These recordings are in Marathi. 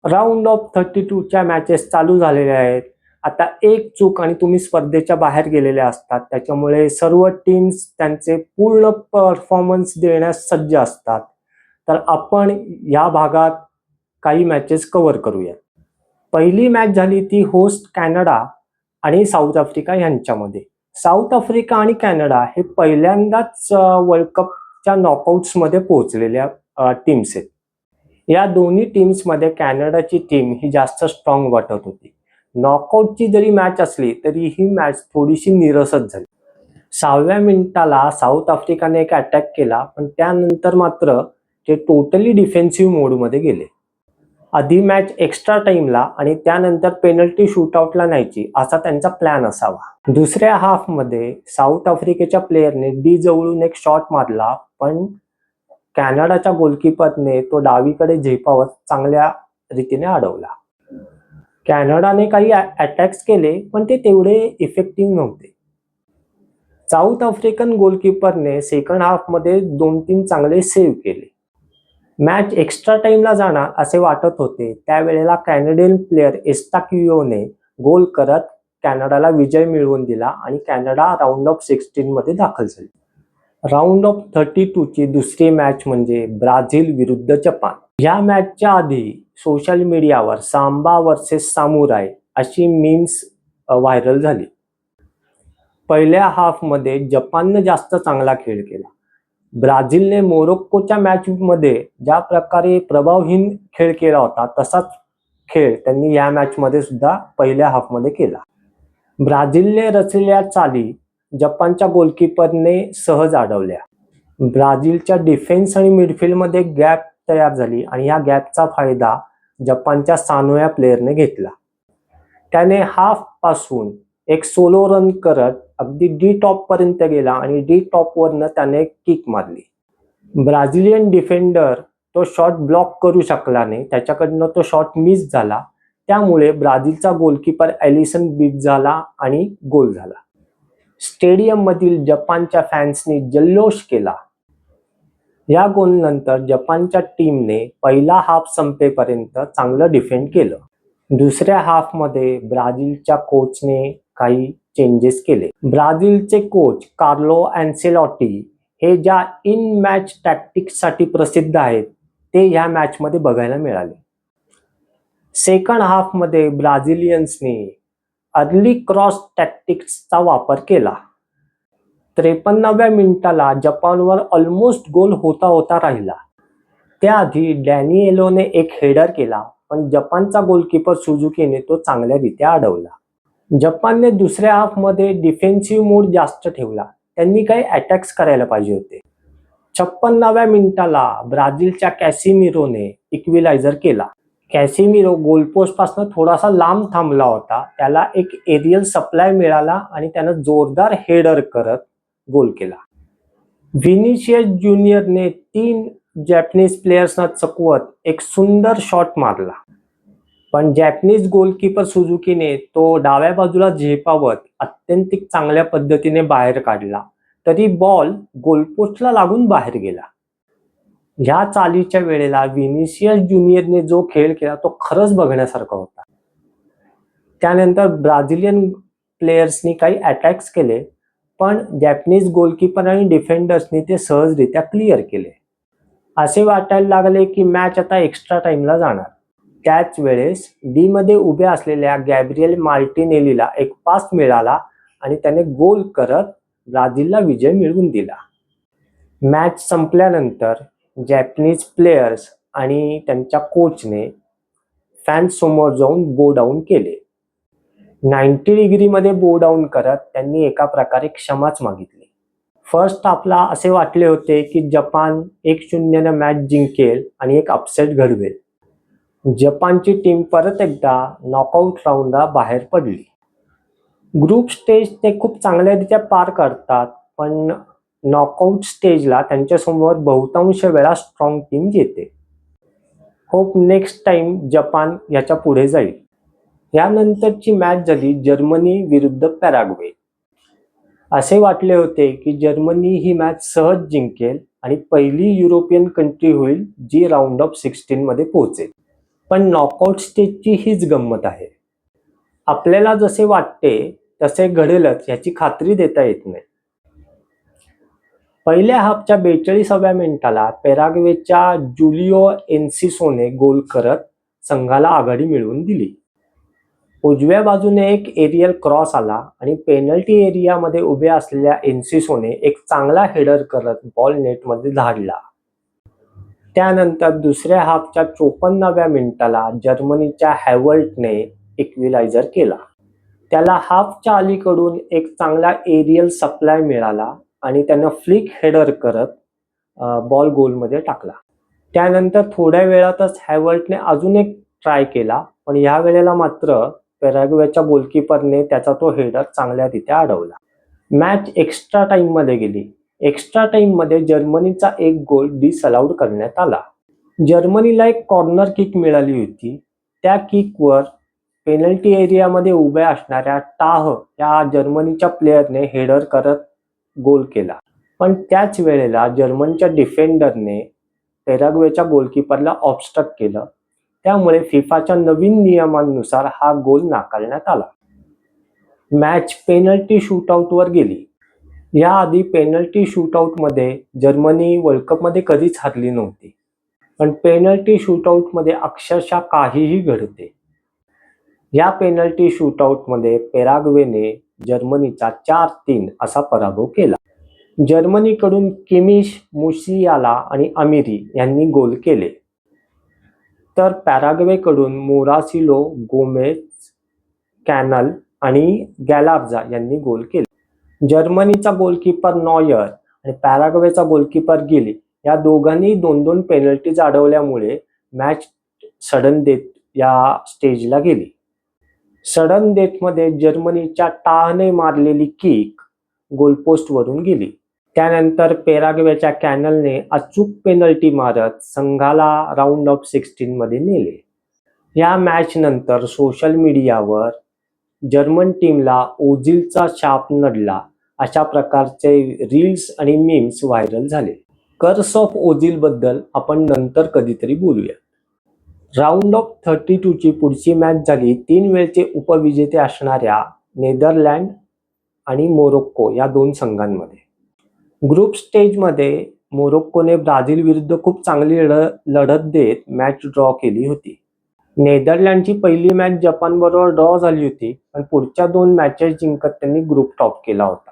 राऊंड ऑफ 32च्या मॅचेस चालू झालेल्या आहेत. आता एक चूक आणि तुम्ही स्पर्धेच्या बाहेर गेलेले असतात. त्याच्यामुळे सर्व टीम्स त्यांचे पूर्ण परफॉर्मन्स देण्यास सज्ज असतात. तर आपण या भागात काही मॅचेस कव्हर करूया. पहिली मॅच झाली ती होस्ट कॅनडा आणि साऊथ आफ्रिका यांच्यामध्ये. साऊथ आफ्रिका आणि कॅनडा हे पहिल्यांदाच वर्ल्ड कपच्या नॉकआउट्समध्ये पोहोचलेल्या टीम्स आहेत. या दोन्ही टीम्समध्ये कॅनडाची टीम ही जास्त स्ट्रॉंग वाटत होती. नॉकआउटची जरी मॅच असली तरी ही मॅच थोडीशी निरसच झाली. 6व्या मिनिटाला साऊथ आफ्रिकाने एक अटॅक केला, पण त्यानंतर मात्र ते टोटली डिफेन्सिव्ह मोडमध्ये गेले. आधी मॅच एक्स्ट्रा टाइमला आणि त्यानंतर पेनल्टी शूटआउटला न्यायची असा त्यांचा प्लॅन असावा. दुसऱ्या हाफमध्ये साऊथ आफ्रिकेच्या प्लेयरने डी जवळून एक शॉट मारला, पण कॅनडाच्या गोलकीपरने तो डावीकडे झेपावत चांगल्या रीतीने अडवला. कॅनडाने काही अटॅक्स केले, पण ते तेवढे इफेक्टिव्ह नव्हते. साऊथ आफ्रिकन गोलकीपरने सेकंड हाफमध्ये 2-3 चांगले सेव्ह केले. मॅच एक्स्ट्रा टाइमला जाणार असे वाटत होते. त्यावेळेला कॅनेडियन प्लेयर एस्टाक्युयोने गोल करत कॅनडाला विजय मिळवून दिला आणि कॅनडा राऊंड ऑफ 16 मध्ये दाखल झाली. राऊंड ऑफ 32ची दुसरी मॅच म्हणजे ब्राझील विरुद्ध जपान. या मॅचच्या आधी सोशल मीडियावर सांबा वर्सेस सामुराय अशी मीम्स व्हायरल झाली. पहिल्या हाफमध्ये जपाननं जास्त चांगला खेळ केला. ब्राझीलने मोरोक्कोच्या मॅचमध्ये ज्या प्रकारे प्रभावहीन खेळ केला होता तसाच खेळ त्यांनी या मॅचमध्ये सुद्धा पहिल्या हाफमध्ये केला. ब्राझीलने रचलेल्या चाली जपानच्या गोलकीपरने सहज अडवल्या. ब्राझीलच्या डिफेन्स आणि मिडफील्डमध्ये गॅप तयार झाली आणि या गॅपचा फायदा जपानच्या सानोया प्लेयरने घेतला. त्याने हाफ पासून एक सोलो रन करत अगदी डी टॉप पर्यंत गेला आणि डी टॉप वरनं त्याने किक मारली. ब्राझिलियन डिफेंडर तो शॉट ब्लॉक करू शकला नाही, त्याच्याकडनं तो शॉट मिस झाला. त्यामुळे ब्राझीलचा गोलकीपर एलिसन बीट झाला आणि गोल झाला. स्टेडियम मधील जपानच्या फॅन्सनी जल्लोष केला. या गोलनंतर जपानच्या टीमने पहिला हाफ संपेपर्यंत चांगलं डिफेंड केलं. दुसऱ्या हाफमध्ये ब्राझीलच्या कोचने काही चेंजेस केले. ब्राझीलचे कोच कार्लो अँसेलॉटी हे ज्या इन मॅच टॅक्टिक्ससाठी प्रसिद्ध आहेत ते ह्या मॅचमध्ये बघायला मिळाले. सेकंड हाफमध्ये ब्राझिलियन्सने अर्ली क्रॉस टॅक्टिक्सचा वापर केला. 53व्या मिनिटाला जपानवर ऑलमोस्ट गोल होता होता राहिला. त्याआधी डॅनिएलोने एक हेडर केला, पण जपानचा गोलकीपर सुझुकीने तो चांगल्यारीत्या अडवला. जपानने दुसऱ्या हाफमध्ये डिफेन्सिव्ह मोड जास्त ठेवला. त्यांनी काही अटॅक्स करायला पाहिजे होते. 56व्या मिनिटाला ब्राझीलच्या कॅसिमिरोने इक्विलायझर केला. कॅसिमिरो गोलपोस्ट पासून थोडासा लांब थांबला होता. त्याला एक एरियल सप्लाय मिळाला आणि त्यानं जोरदार हेडर करत गोल केला. व्हिनिशियस ज्युनियरने 3 जॅपनीज प्लेयर्सना चकवत एक सुंदर शॉट मारला, पण जॅपनीज गोलकीपर सुझुकीने तो डाव्या बाजूला झेपावत अत्यंत चांगल्या पद्धतीने बाहेर काढला, तरी बॉल गोलपोस्टला लागून बाहेर गेला. ह्या चालीच्या वेळेला व्हिनिशियस ज्युनियरने जो खेळ केला तो खरंच बघण्यासारखा होता. त्यानंतर ब्राझिलियन प्लेयर्सनी काही अटॅक्स केले, पण जॅपनीज गोलकीपर आणि डिफेंडर्सनी ते सहजरित्या क्लिअर केले. असे वाटायला लागले की मॅच आता एक्स्ट्रा टाइमला जाणार. त्याच वेळेस डी मध्ये उभ्या असलेल्या गॅब्रिएल मार्टिनेलीला एक पास मिळाला आणि त्याने गोल करत ब्राझीलला विजय मिळवून दिला. मॅच संपल्यानंतर जॅपनीज प्लेयर्स आणि त्यांच्या कोचने फॅन्स समोर जाऊन बो डाऊन केले. 90 डिग्रीमध्ये बो डाऊन करत त्यांनी एका प्रकारे क्षमाच मागितली. फर्स्ट हाफला असे वाटले होते की जपान 1-0 मॅच जिंकेल आणि एक अपसेट घडवेल. जपानची टीम परत एकदा नॉकआउट राऊंडला बाहेर पडली. ग्रुप स्टेज ते खूप चांगल्यारीत्या पार करतात, पण नॉकआउट स्टेजला त्यांच्यासमोर बहुतांश वेळा स्ट्रॉंग टीम येते. होप नेक्स्ट टाइम जपान याच्या पुढे जाईल. यानंतरची मॅच झाली जर्मनी विरुद्ध पॅराग्वे. असे वाटले होते की जर्मनी ही मॅच सहज जिंकेल आणि पहिली युरोपियन कंट्री होईल जी राऊंड ऑफ 16 मध्ये पोहोचेल. पण नॉकआउट स्टेजची हीच गंमत आहे. आपल्याला जसे वाटते तसे घडेलच याची खात्री देता येत नाही. पहिल्या हाफच्या 42व्या मिनिटाला पॅराग्वेच्या जुलिओ एन्सिसोने गोल करत संघाला आघाडी मिळवून दिली. उजव्या बाजूने एक एरियल क्रॉस आला आणि पेनल्टी एरियामध्ये उभ्या असलेल्या एन्सिसोने एक चांगला हेडर करत बॉल नेटमध्ये धाडला. त्यानंतर दुसऱ्या हाफच्या 54व्या मिनिटाला जर्मनीच्या हॅवर्टने इक्विलायझर केला. त्याला हाफच्या अलीकडून एक चांगला एरियल सप्लाय मिळाला आणि त्यानं फ्लिक हेडर करत बॉल गोलमध्ये टाकला. त्यानंतर थोड्या वेळातच हॅवर्टने अजून एक ट्राय केला, पण या वेळेला मात्र पॅराग्वेच्या गोलकीपरने त्याचा तो हेडर चांगल्यारीत्या अडवला. मॅच एक्स्ट्रा टाइममध्ये गेली. एक्स्ट्रा टाइममध्ये जर्मनीचा एक गोल डिसअलाउड करण्यात आला. जर्मनीला एक कॉर्नर किक मिळाली होती. त्या किकवर पेनल्टी एरियामध्ये उभ्या असणाऱ्या टाह या जर्मनीच्या प्लेयरने हेडर करत गोल केला. पण त्याच वेळेला जर्मनीच्या डिफेंडरने पॅराग्वेच्या गोलकीपरला ऑबस्ट्रक्ट केलं. त्यामुळे फिफाच्या नवीन नियमांनुसार हा गोल नाकारण्यात आला. मॅच पेनल्टी शूटआउटवर गेली. याआधी पेनल्टी शूटआउटमध्ये जर्मनी वर्ल्ड कपमध्ये कधीच हरली नव्हती, पण पेनल्टी शूटआउटमध्ये अक्षरशः काहीही घडते. या पेनल्टी शूटआउटमध्ये पॅराग्वेने जर्मनीचा 4-3 असा पराभव केला. जर्मनीकडून किमिश, मुसियाला आणि अमिरी यांनी गोल केले, तर पॅराग्वेकडून मोरासिलो, गोमेज, कॅनल आणि गॅलार्जा यांनी गोल केले. जर्मनीचा गोलकीपर नॉयर आणि पॅराग्वेचा गोलकीपर गिली या दोघांनी 2-2 पेनल्टीज अडवल्यामुळे मॅच सडन डेथ या स्टेजला गेली. सडन डेथमध्ये जर्मनीच्या टाहने मारलेली किक गोलपोस्टवरून गेली. त्यानंतर पॅराग्वेच्या कॅनलने अचूक पेनल्टी मारत संघाला राऊंड ऑफ 16 मध्ये नेले. या मॅच नंतर सोशल मीडियावर जर्मन टीमला ओझिलचा शाप नडला अशा प्रकारचे रील्स आणि मीम्स व्हायरल झाले. कर्स ऑफ ओझिल बद्दल आपण नंतर कधीतरी बोलूया. राऊंड ऑफ 32 ची पुढची मॅच झाली 3 वेळचे उपविजेते असणाऱ्या नेदरलँड आणि मोरोक्को या 2 संघांमध्ये. ग्रुप स्टेजमध्ये मोरोक्कोने ब्राझील विरुद्ध खूप चांगली लढत देत मॅच ड्रॉ केली होती. नेदरलँडची पहिली मॅच जपानबरोबर ड्रॉ झाली होती, पण पुढच्या 2 मॅचेस जिंकत त्यांनी ग्रुप टॉप केला होता.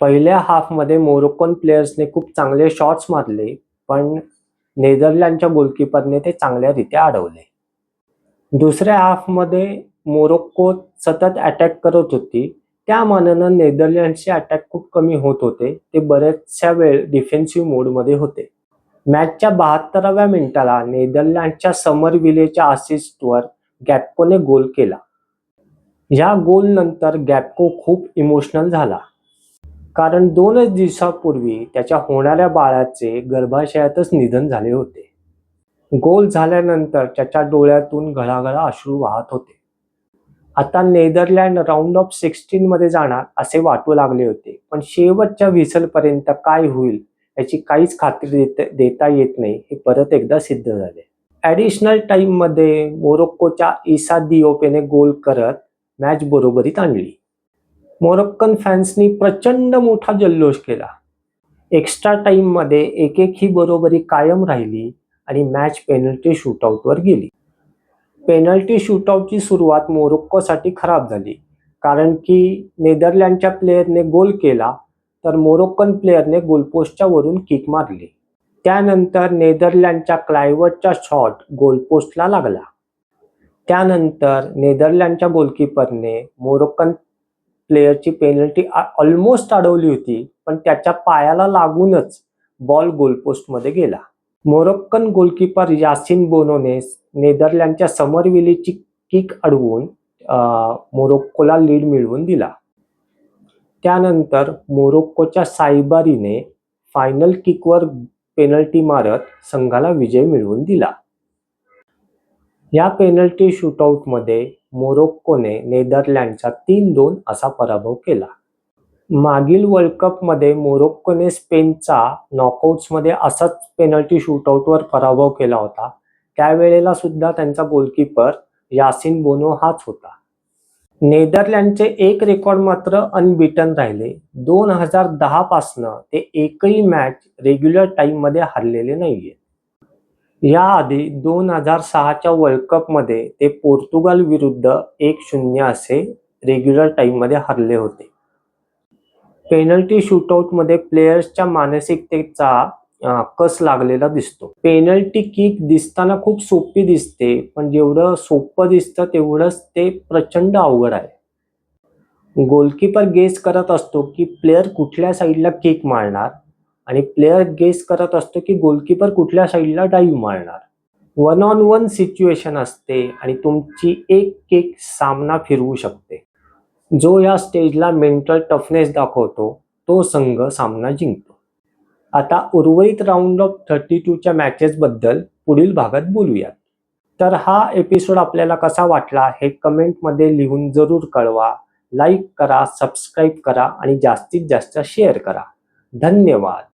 पहिल्या हाफमध्ये मोरोक्कन प्लेयर्सने खूप चांगले शॉट्स मारले, पण नेदरलँडच्या गोलकीपरने ते चांगल्यारीत्या अडवले. दुसऱ्या हाफमध्ये मोरोक्को सतत अटॅक करत होती, त्या मानानं नेदरलँडचे अटॅक खूप कमी होत होते. ते बऱ्याचशा वेळ डिफेन्सिव्ह मोडमध्ये होते. मॅचच्या 72व्या मिनिटाला नेदरलँडच्या समरविलेच्या असिस्टवर गॅप्कोने गोल केला. या गोल नंतर गॅप्को खूप इमोशनल झाला, कारण 2च दिवसापूर्वी त्याच्या होणाऱ्या बाळाचे गर्भाशयातच निधन झाले होते. गोल झाल्यानंतर त्याच्या डोळ्यातून घळाघळा अश्रू वाहत होते. आता नेदरलँड राऊंड ऑफ 16 मध्ये जाणार असे वाटू लागले होते, पण शेवटच्या व्हिसलपर्यंत काय होईल याची काहीच खात्री देता येत नाही, हे परत एकदा सिद्ध झाले. ॲडिशनल टाइममध्ये मोरोक्कोच्या इसा दिओपेने गोल करत मॅच बरोबरीत आणली. मोरोक्कन फॅन्सनी प्रचंड मोठा जल्लोष केला. एक्स्ट्रा टाइममध्ये एक ही बरोबरी कायम राहिली आणि मॅच पेनल्टी शूटआउटवर गेली. पेनल्टी शूटआउटची सुरुवात मोरोक्कोसाठी खराब झाली, कारण की नेदरलँडच्या प्लेयरने गोल केला, तर मोरोक्कन प्लेयरने गोलपोस्टच्या वरून किक मारली. त्यानंतर नेदरलँडच्या क्लायवर्टचा शॉट गोलपोस्टला लागला. त्यानंतर नेदरलँडच्या गोलकीपरने मोरोक्कन प्लेयरची पेनल्टी ऑलमोस्ट अडवली होती, पण त्याच्या पायाला लागूनच बॉल गोलपोस्टमध्ये गेला. मोरोक्कन गोलकीपर यासिन बोनोने नेदरलँडच्या समरविलीची किक अडवून मोरोक्कोला लीड मिळवून दिला. त्यानंतर मोरोक्कोच्या सायबारीने फायनल किकवर पेनल्टी मारत संघाला विजय मिळवून दिला. या पेनल्टी शूटआउटमध्ये मोरोक्कोने नेदरलँडचा 3-2 असा पराभव केला. मागील वर्ल्ड कपमध्ये मोरोक्कोने स्पेनचा नॉकआउट्समध्ये असाच पेनल्टी शूटआउटवर पराभव केला होता. त्यावेळेला सुद्धा त्यांचा गोलकीपर यासिन बोनो हाच होता. नेदरलँडचे एक रेकॉर्ड मात्र अनबीटन राहिले. 2010 पासनं ते एकही मॅच रेग्युलर टाइम मध्ये हरलेले नाहीये. याआधी 2006च्या वर्ल्ड कप मध्ये ते पोर्तुगाल विरुद्ध 1-0 असे रेग्युलर टाइम मध्ये हरले होते. पेनल्टी शूटआउट मध्ये प्लेयर्सच्या मानसिकतेचा कस लागलेला दिसतो. पेनल्टी किक दिसताना खूप सोपी दिसते, पण जेवढं सोपं दिसतं तेवढंच ते प्रचंड अवघड आहे. गोलकीपर गेस करत असतो की प्लेयर कुठल्या साईडला किक मारणार आणि प्लेयर गेस करत असतो की गोलकीपर कुठल्या साईडला डाईव्ह मारणार. 1-on-1 सिच्युएशन असते आणि तुमची एक किक सामना फिरवू शकते. जो या स्टेजला मेंटल टफनेस दाखवतो तो संघ सामना जिंकतो. आता उर्वरित राऊंड ऑफ 32च्या मॅचेस बद्दल पुढील भागात बोलूया. तर हा एपिसोड आपल्याला कसा वाटला हे कमेंटमध्ये लिहून जरूर कळवा. लाईक करा, सबस्क्राईब करा आणि जास्तीत जास्त शेअर करा. धन्यवाद.